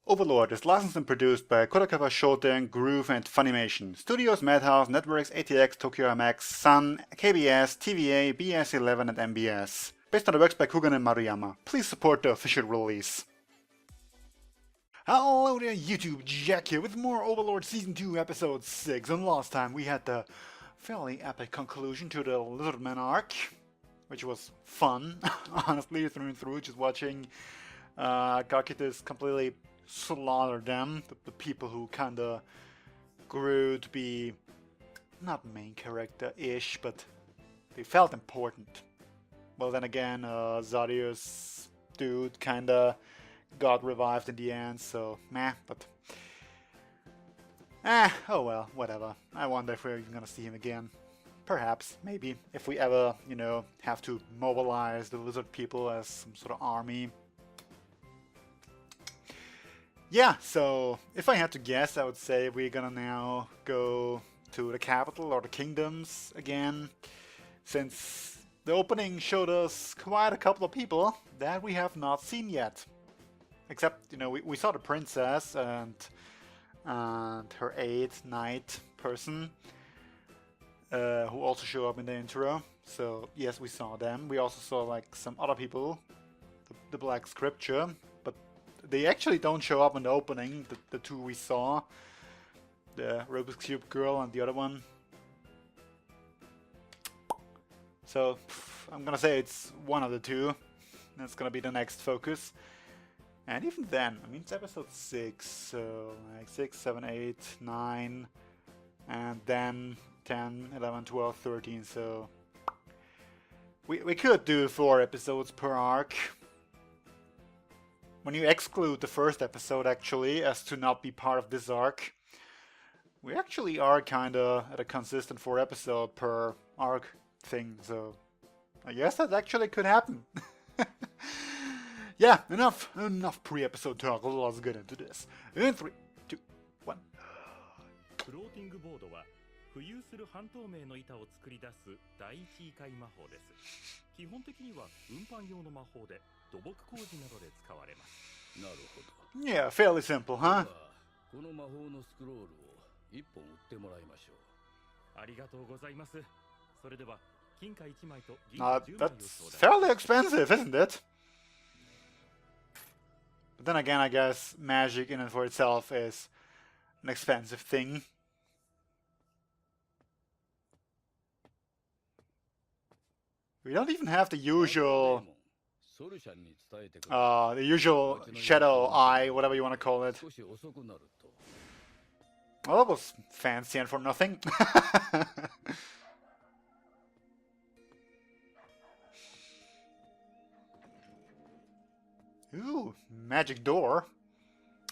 Overlord is licensed and produced by Kodakawa Shoten, Groove, and Funimation. Studios Madhouse, Networks ATX, Tokyo MX, Sun, KBS, TVA, BS11, and MBS. Based on the works by Kugan and Maruyama. Please support the official release. Hello there YouTube, Jack here with more Overlord Season 2 Episode 6. And last time we had the fairly epic conclusion to the Lizardman arc, which was fun, honestly, through and through, just watching Gakitas completely slaughter them, the people who kinda grew to be not main character-ish, but they felt important. Well, then again, Zadius dude kinda got revived in the end, so meh, but oh well, whatever. I wonder if we're even gonna see him again. Perhaps, maybe, if we ever, you know, have to mobilize the lizard people as some sort of army. Yeah, so if I had to guess, I would say we're gonna now go to the capital or the kingdoms again, since the opening showed us quite a couple of people that we have not seen yet. Except, you know, we saw the princess and her aide, knight person, who also show up in the intro. So yes, we saw them. We also saw like some other people, the Black Scripture, but they actually don't show up in the opening, the two we saw. The Rubik's Cube girl and the other one. So, I'm gonna say it's one of the two. That's gonna be the next focus. And even then, I mean, it's episode 6, so like 6, 7, 8, 9, and then 10, 11, 12, 13, so we could do 4 episodes per arc. When you exclude the first episode, actually, as to not be part of this arc, we actually are kinda at a consistent 4 episode per arc thing, so I guess that actually could happen. Yeah, enough pre-episode talk, let's get into this. In 3, 2, 1. フローティングボードは浮遊する半透明の板を作り出す第一異界魔法です。基本的には運搬用の魔法で土木工事などで使われます。なるほど。 Yeah, fairly simple, huh? この魔法のスクロールを1本売ってもらいましょう。ありがとうございます。それでは金貨1枚と銀貨10枚を That's fairly expensive, isn't it? But then again, I guess magic in and for itself is an expensive thing. We don't even have the usual shadow eye, whatever you want to call it. Well, that was fancy and for nothing. Ooh, magic door.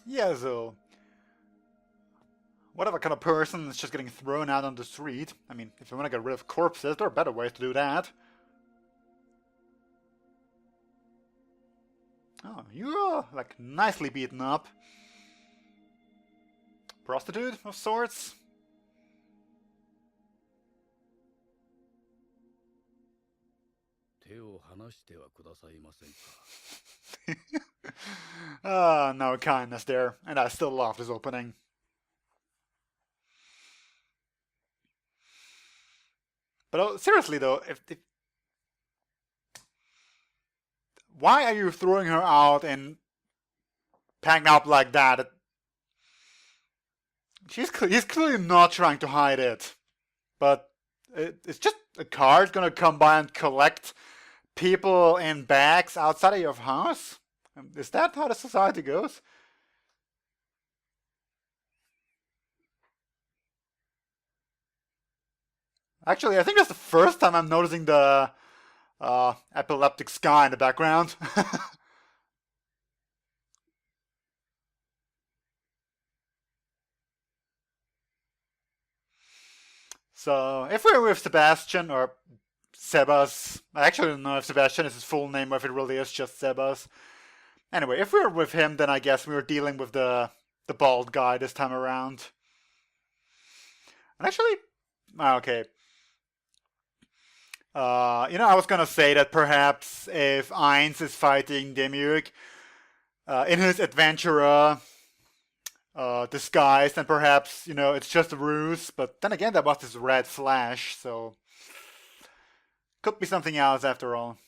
Yeah, so whatever kind of person is just getting thrown out on the street. I mean, if you want to get rid of corpses, there are better ways to do that. Oh, you're like nicely beaten up. Prostitute of sorts. No kindness there, and I still love this opening. But seriously though, if why are you throwing her out and packing up like that? He's clearly not trying to hide it, but it's just a cart gonna come by and collect people in bags outside of your house? Is that how the society goes? Actually, I think that's the first time I'm noticing the epileptic sky in the background. So, if we're with Sebastian, or Sebas, I actually don't know if Sebastian is his full name or if it really is just Sebas. Anyway, if we're with him, then I guess we were dealing with the bald guy this time around. And actually, okay. You know, I was gonna say that perhaps if Ainz is fighting Demiurge, in his adventurer disguised, and perhaps, you know, it's just a ruse. But then again, that was this red flash, so could be something else after all.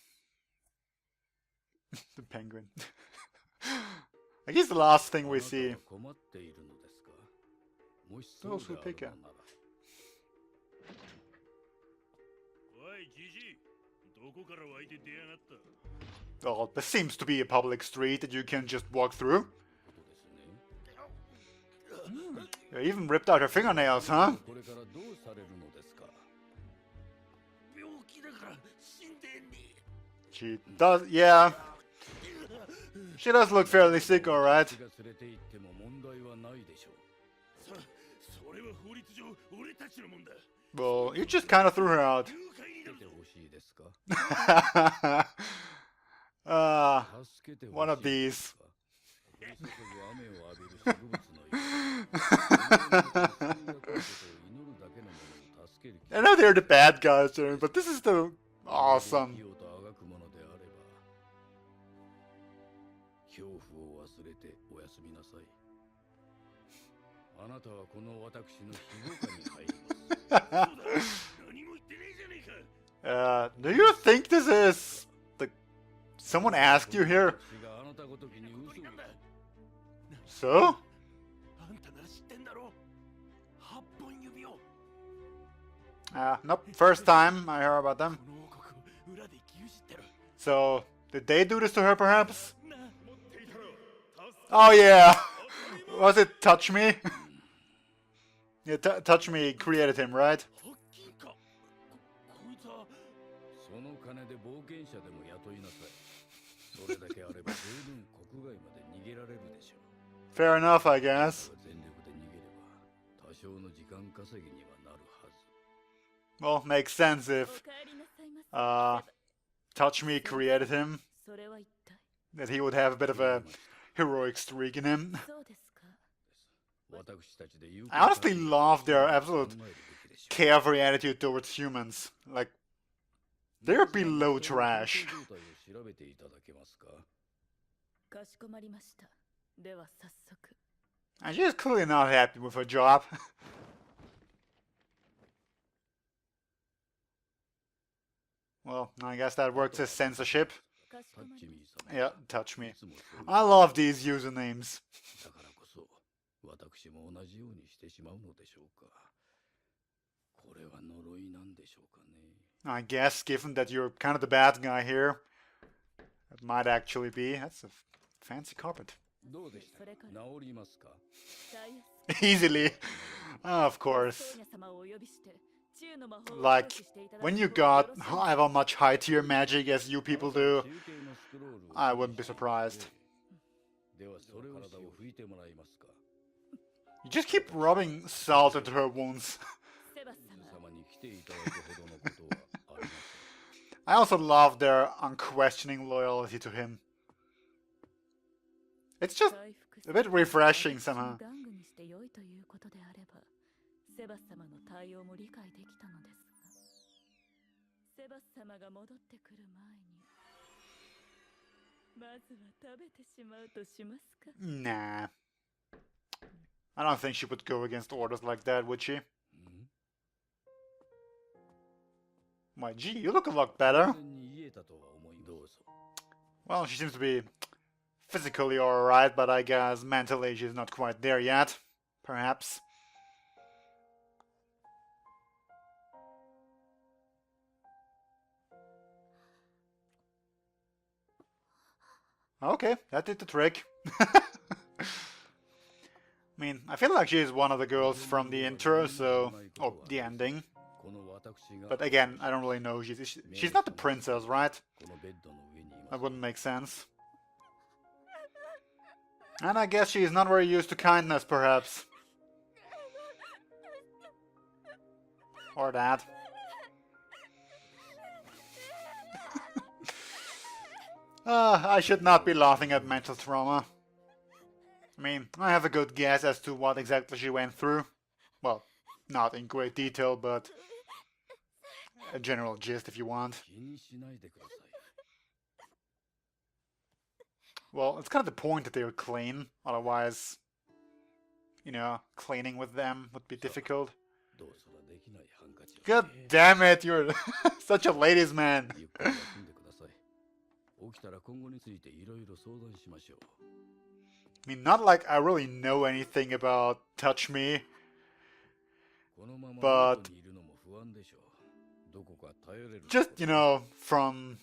The penguin. I guess the last thing we see. Those who pick up. Oh, this seems to be a public street that you can just walk through. You even ripped out her fingernails, huh? She does, yeah. She does look fairly sick, alright. Well, you just kind of threw her out. One of these. I know they're the bad guys, but this is the awesome. Do you think this is the... Someone asked you here? So? Nope, first time I heard about them. So, did they do this to her perhaps? Oh yeah! Was it Touch Me? Yeah, Touch Me created him, right? Fair enough, I guess. Well, makes sense if Touch Me created him, that he would have a bit of a heroic streak in him. I honestly love their absolute carefree attitude towards humans. Like, they're below trash. And she's clearly not happy with her job. Well, I guess that works as censorship. Yeah, Touch Me. I love these usernames. I guess, given that you're kind of the bad guy here, it might actually be. That's a fancy carpet. Easily. Of course. Like, when you got however much high tier magic as you people do, I wouldn't be surprised. You just keep rubbing salt into her wounds. I also love their unquestioning loyalty to him. It's just a bit refreshing somehow. Nah. I don't think she would go against orders like that, would she? My gee, you look a lot better. Well, she seems to be physically alright, but I guess mentally she's not quite there yet. Perhaps. Okay, that did the trick. I mean, I feel like she's one of the girls from the intro, so... or the ending. But again, I don't really know. She's not the princess, right? That wouldn't make sense. And I guess she's not very used to kindness, perhaps. Or that. I should not be laughing at mental trauma. I mean, I have a good guess as to what exactly she went through. Well, not in great detail, but a general gist if you want. Well, it's kind of the point that they were clean, otherwise you know, cleaning with them would be difficult. どうそらできないハンカチを God damn it, you're such a ladies' man. ゆっくり休んでください。起きたら今後についていろいろ相談しましょう。 I mean, not like I really know anything about Touch Me, このまま But- 元にいるのも不安でしょう。どこか頼れる just, you know, from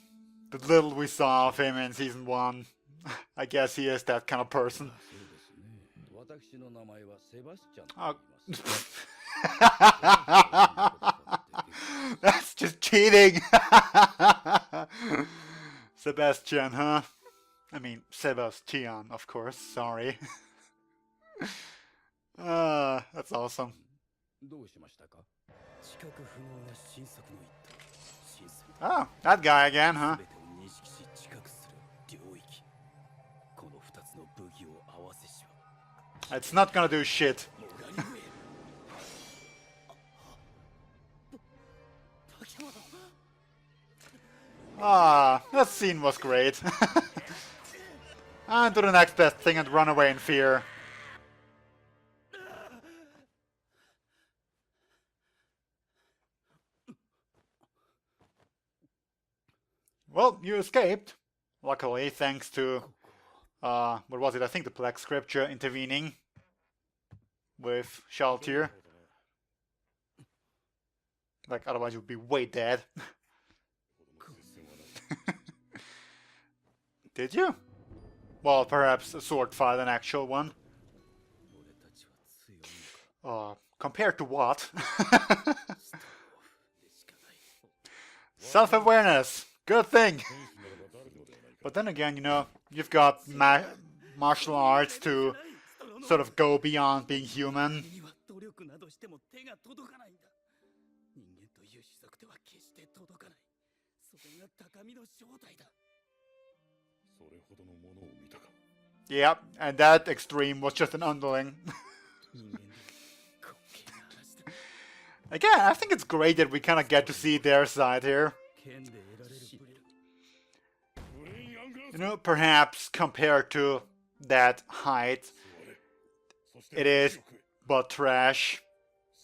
the little we saw of him in season 1, I guess he is that kind of person. そうですね。私の名前はセバスチャンとあ言います。 That's just cheating. Sebastian, huh? I mean, Sebastian, of course. Sorry. That's awesome. どうしましたか？知覚不能な神速の一途。神速 Oh, that guy again, huh? 全てを認識し知覚する領域。この二つの武器を合わせしは。 It's not gonna do shit. もがり上。バキャマ。 Ah, that scene was great. And do the next best thing and run away in fear. Well, you escaped. Luckily, thanks to, what was it? I think the Black Scripture intervening with Shaltir. Like, otherwise you'd be way dead. Did you? Well, perhaps a sword fight, an actual one. 俺たちは強いのか。 Compared to what? スターオフでしかない。 Self-awareness. Good thing. But then again, you know, you've got martial arts to sort of go beyond being human. には努力などしても手が届かないんだ。人間という種族では決して届かない。それが高みの正体だ。 それほどのものを見たか。 Yep, and that extreme was just an underling. 人間で滑稽な話だ。 Again, I think it's great that we kind of get to see their side here. 剣で得られる武力。 You know, perhaps compared to that height, it is but trash.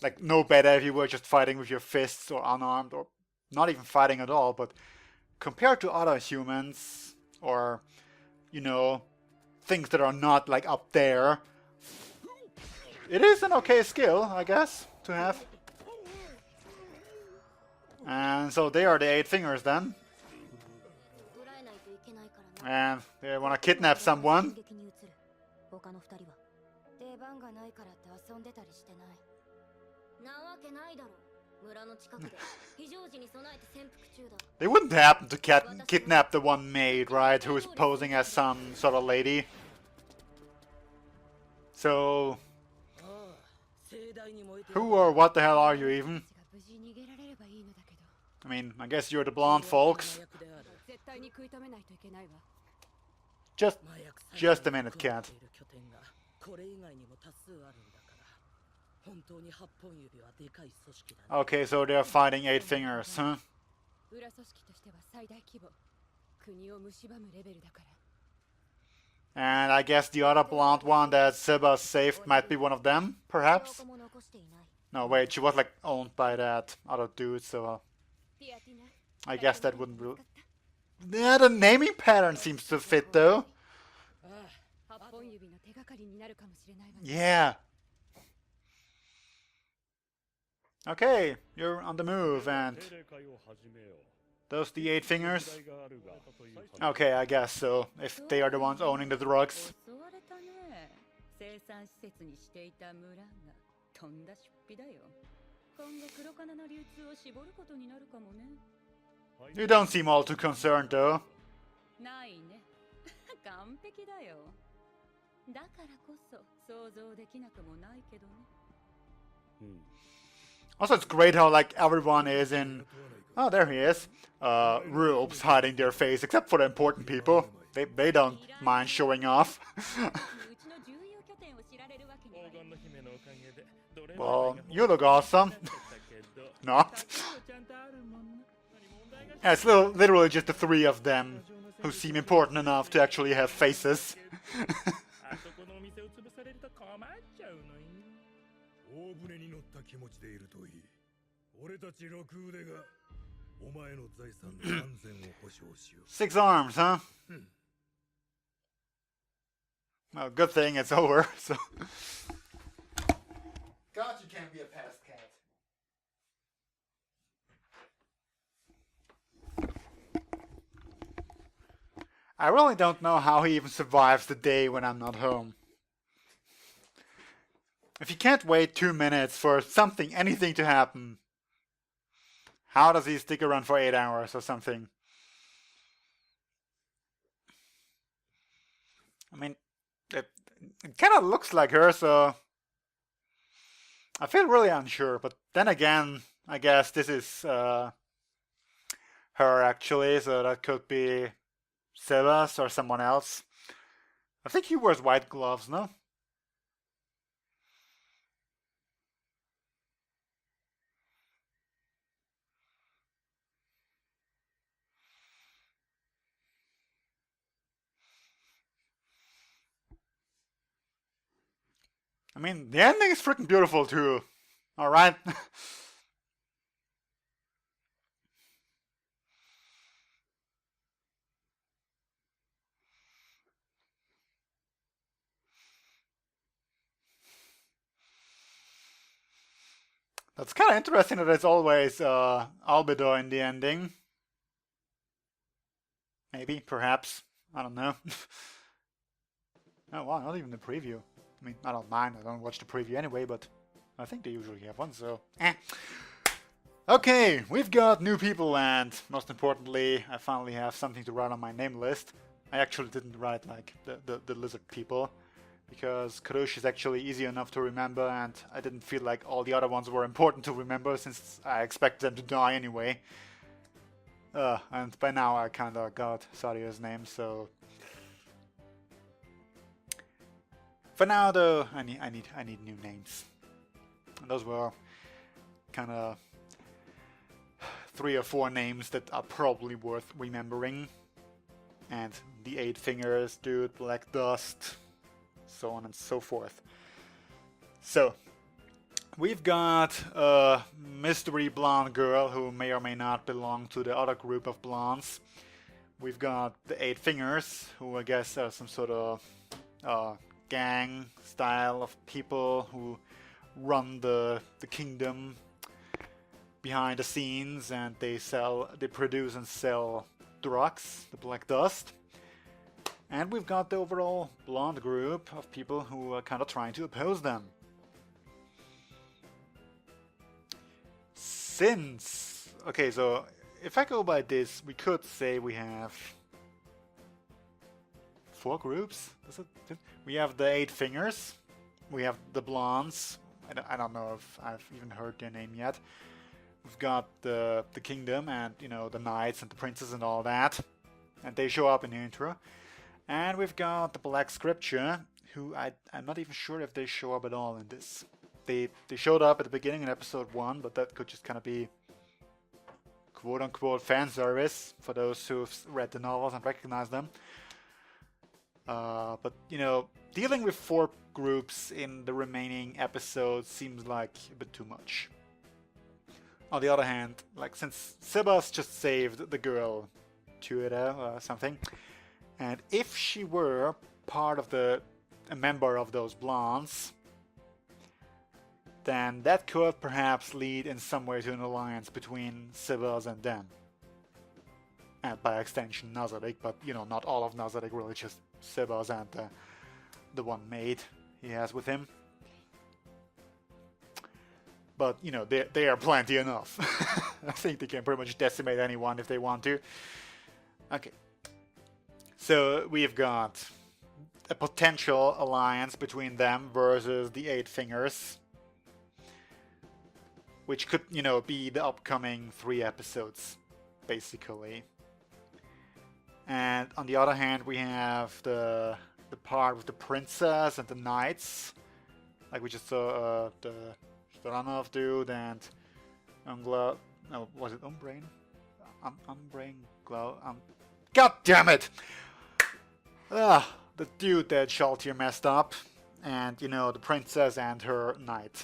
Like, no better if you were just fighting with your fists or unarmed or not even fighting at all, but compared to other humans or, you know, things that are not like up there, it is an okay skill, I guess, to have. And so they are the 8 fingers then. And they want to kidnap someone. 他の2人は出番がないからって遊んでたりしてないなわけないだろ村の近くで非常時に備えて潜伏中だ They wouldn't happen to kidnap the one maid, right, who is posing as some sort of lady. So, ああ、盛大に燃えて who or what the hell are you even? 無事逃げられればいいのだけど I mean, I guess you're the blonde folks. 麻薬である。絶対に食い止めないといけないわ Just, 麻薬 just a minute, cat. 拠点がこれ以外にも多数あるんだから本当に8本指はでかい組織だね Okay, so they're fighting 8 fingers, huh? 裏組織としては最大規模国を蝕むレベルだから And I guess the other blonde one that Seba saved might be one of them, 証 perhaps? 拠も残していない No, wait, she was like owned by that other dude, so ティアティナ I guess that wouldn't be... Yeah, the naming pattern seems to fit though. 8本指の手がかりになるかもしれないわね Yeah. Okay, you're on the move, and 定例会を始めよう。 those the 8 fingers? 題があるが、 Okay, I guess so, if they are the ones owning the drugs. 襲われたね。生産施設にしていた村がとんだ出費だよ。今後黒金の流通を絞ることになるかもね。 You don't seem all too concerned though. ないね。完璧だよ。だからこそ想像できなくもないけどね。 Also, it's great how like everyone is in... Oh, there he is. Robes hiding their face, except for the important people. They don't mind showing off. うちの重要拠点を知られるわけにはいかない。黄金の姫のおかげでどれ Well, you look awesome. Not. ちゃんとあるもんな。 Yeah, it's literally just the 3 of them who seem important enough to actually have faces. あそこのお店を潰されると困っちゃうのよ。大船に乗った気持ちでいるといい。俺たち六腕がお前の財産の安全を保証しよう。6 arms, huh? Well, good thing it's over, so... God, you can't be a past cat. I really don't know how he even survives the day when I'm not home. If he can't wait 2 minutes for something, anything to happen, how does he stick around for 8 hours or something? I mean, it kind of looks like her, so I feel really unsure. But then again, I guess this is her actually, so that could be Sebas or someone else. I think he wears white gloves, no? I mean, the ending is freaking beautiful too. Alright? That's kind of interesting that it's always Albedo in the ending. Maybe, perhaps. I don't know. Oh wow, not even the preview. I mean, I don't mind, I don't watch the preview anyway, but I think they usually have one, so... Okay, we've got new people, and most importantly, I finally have something to write on my name list. I actually didn't write, like, the lizard people, because Karush is actually easy enough to remember, and I didn't feel like all the other ones were important to remember, since I expected them to die anyway. And by now I kinda got Saria's name, so... For now, though, I need new names. And those were kind of 3 or 4 names that are probably worth remembering. And the 8 Fingers, dude, Black Dust, so on and so forth. So, we've got a mystery blonde girl who may or may not belong to the other group of blondes. We've got the 8 Fingers, who I guess are some sort of gang style of people who run the kingdom behind the scenes, and they produce and sell drugs, the Black Dust. And we've got the overall blonde group of people who are kind of trying to oppose them. Okay, so if I go by this, we could say we have 4 groups. Is it? We have the 8 Fingers, we have the blondes. I don't know if I've even heard their name yet. We've got the kingdom, and you know, the knights and the princes and all that, and they show up in the intro. And we've got the Black Scripture, who I'm not even sure if they show up at all in this. They showed up at the beginning in episode 1, but that could just kind of be quote-unquote fan service for those who've read the novels and recognize them. But, you know, dealing with 4 groups in the remaining episodes seems like a bit too much. On the other hand, like, since Sebas just saved the girl, Tueda or something, and if she were part of a member of those blondes, then that could perhaps lead in some way to an alliance between Sebas and them. And by extension Nazarick, but you know, not all of Nazarick, really just Sebas and the one maid he has with him. But you know, they are plenty enough. I think they can pretty much decimate anyone if they want to. Okay. So we've got a potential alliance between them versus the 8 Fingers, which could, you know, be the upcoming 3 episodes, basically. And on the other hand, we have the part with the princess and the knights, like we just saw the Storanov dude and Ungla. No, was it Umbrain? Umbrain Glow. God damn it! The dude that Shaltir messed up, and you know, the princess and her knight.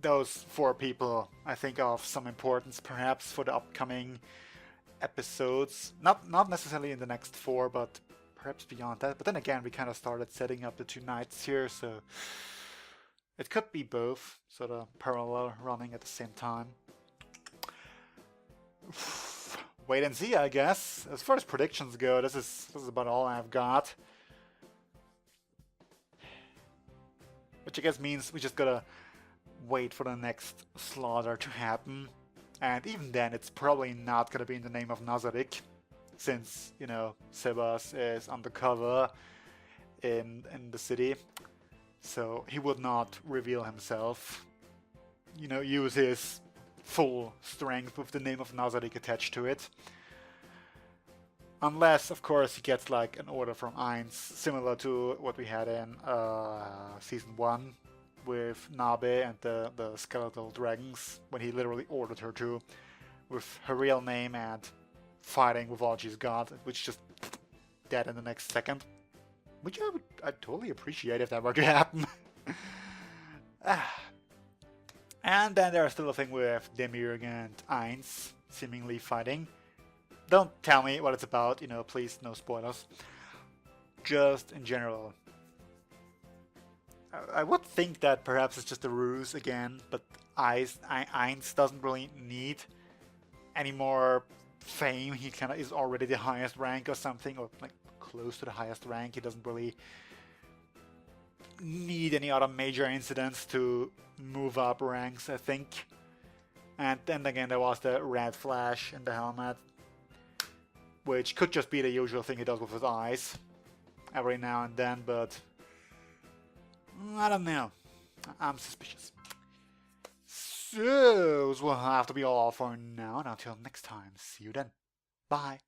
those 4 people, I think, are of some importance, perhaps, for the upcoming episodes. Not necessarily in the next 4, but perhaps beyond that. But then again, we kind of started setting up the 2 nights here, so it could be both, sort of parallel running at the same time. Wait and see, I guess. As far as predictions go, this is about all I've got. Which I guess means we just gotta wait for the next slaughter to happen. And even then, it's probably not gonna be in the name of Nazarick, since, you know, Sebas is undercover in the city. So he would not reveal himself, you know, use his full strength with the name of Nazarick attached to it. Unless, of course, he gets like an order from Ainz, similar to what we had in Season 1 with Nabe and the skeletal dragons, when he literally ordered her to, with her real name and fighting with all she's got, which just dead in the next second. Which I'd totally appreciate if that were to happen. And then there's still a thing with Demiurge and Ainz seemingly fighting. Don't tell me what it's about, you know, please, no spoilers. Just in general. I would think that perhaps it's just a ruse again, but Ainz doesn't really need any more fame. He kind of is already the highest rank or something, or like close to the highest rank. He doesn't really need any other major incidents to move up ranks, I think. And then again, there was the red flash in the helmet, which could just be the usual thing he does with his eyes every now and then, but I don't know. I'm suspicious. So, this will have to be all for now, and until next time, see you then. Bye.